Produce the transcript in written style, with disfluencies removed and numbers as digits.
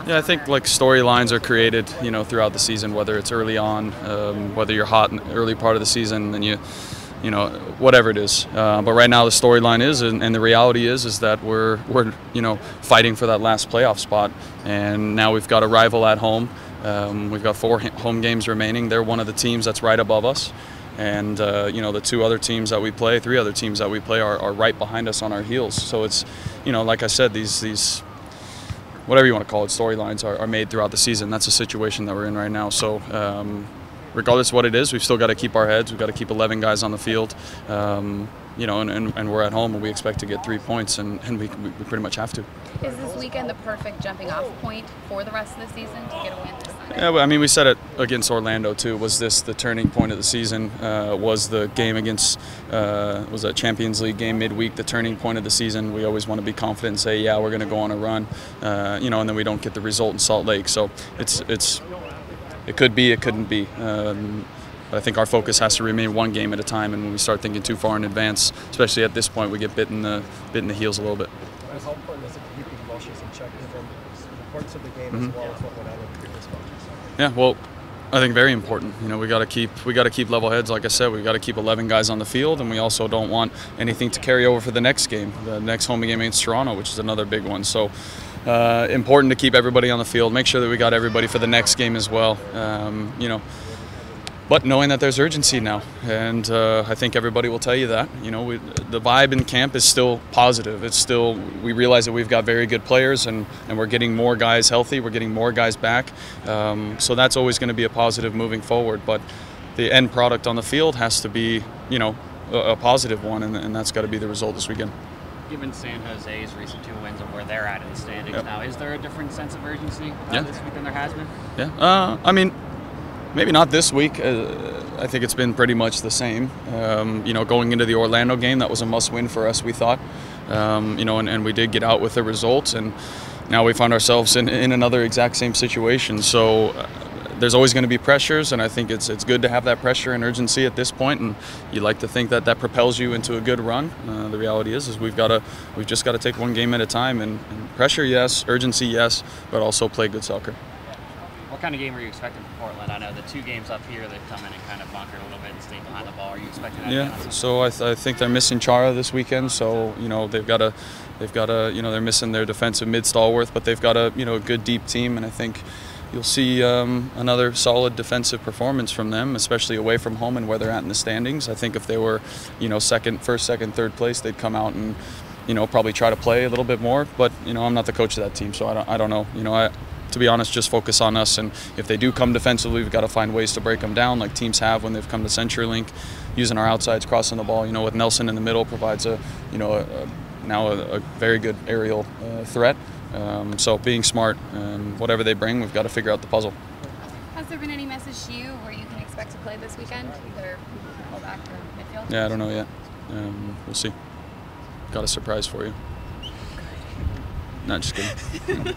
Yeah, I think like storylines are created, throughout the season, whether it's early on, whether you're hot in the early part of the season, then whatever it is. But right now the storyline is, and the reality is that we're fighting for that last playoff spot, and now we've got a rival at home. We've got 4 home games remaining. They're one of the teams that's right above us. And, the 2 other teams that we play, 3 other teams that we play are right behind us on our heels. So it's, like I said, these whatever you want to call it, storylines are made throughout the season. That's the situation that we're in right now. So regardless of what it is, we've still got to keep our heads. We've got to keep 11 guys on the field. And we're at home and we expect to get 3 points, and we pretty much have to. Is this weekend the perfect jumping off point for the rest of the season to get a win this Sunday? Yeah, I mean, we said it against Orlando too. Was this the turning point of the season? Was the game against was that Champions League game midweek the turning point of the season? We always want to be confident and say, yeah, we're going to go on a run, and then we don't get the result in Salt Lake. So it could be, it couldn't be. But I think our focus has to remain one game at a time, and when we start thinking too far in advance, especially at this point, we get bit in the heels a little bit. How important is it to keep the emotions in check, given the importance of the game as well as what went on in the previous matches? Yeah, well, I think very important. We got to keep level heads. Like I said, we got to keep 11 guys on the field, and we also don't want anything to carry over for the next game, the next home game against Toronto, which is another big one. So important to keep everybody on the field. Make sure that we got everybody for the next game as well. But knowing that there's urgency now, and I think everybody will tell you that. The vibe in camp is still positive. It's still, we realize that we've got very good players, and we're getting more guys healthy. We're getting more guys back. So that's always going to be a positive moving forward. But the end product on the field has to be, a positive one, and that's got to be the result this weekend. Given San Jose's recent 2 wins and where they're at in the standings now, is there a different sense of urgency this week than there has been? Yeah, I mean, maybe not this week. I think it's been pretty much the same. Going into the Orlando game, that was a must-win for us, we thought. And we did get out with the results, and now we find ourselves in another exact same situation. So there's always going to be pressures, and I think it's good to have that pressure and urgency at this point, and you like to think that propels you into a good run. The reality is we've just got to take one game at a time, and pressure, yes, urgency, yes, but also play good soccer. What kind of game are you expecting from Portland? I know the 2 games up here, they've come in and kind of bunkered a little bit and stayed behind the ball. Are you expecting that? Yeah. So I think they're missing Chara this weekend. So they've got to they're missing their defensive mid stalwart, but they've got a good deep team, and I think you'll see another solid defensive performance from them, especially away from home and where they're at in the standings. I think if they were first, second, third place, they'd come out and probably try to play a little bit more. But I'm not the coach of that team, so I don't know. To be honest, just focus on us, and if they do come defensively, we've got to find ways to break them down like teams have when they've come to CenturyLink, using our outsides, crossing the ball. With Nelson in the middle provides now a very good aerial threat. So being smart, whatever they bring, we've got to figure out the puzzle. Has there been any message to you where you can expect to play this weekend, either fullback or midfield? Yeah, I don't know yet. We'll see. Got a surprise for you. Not just kidding.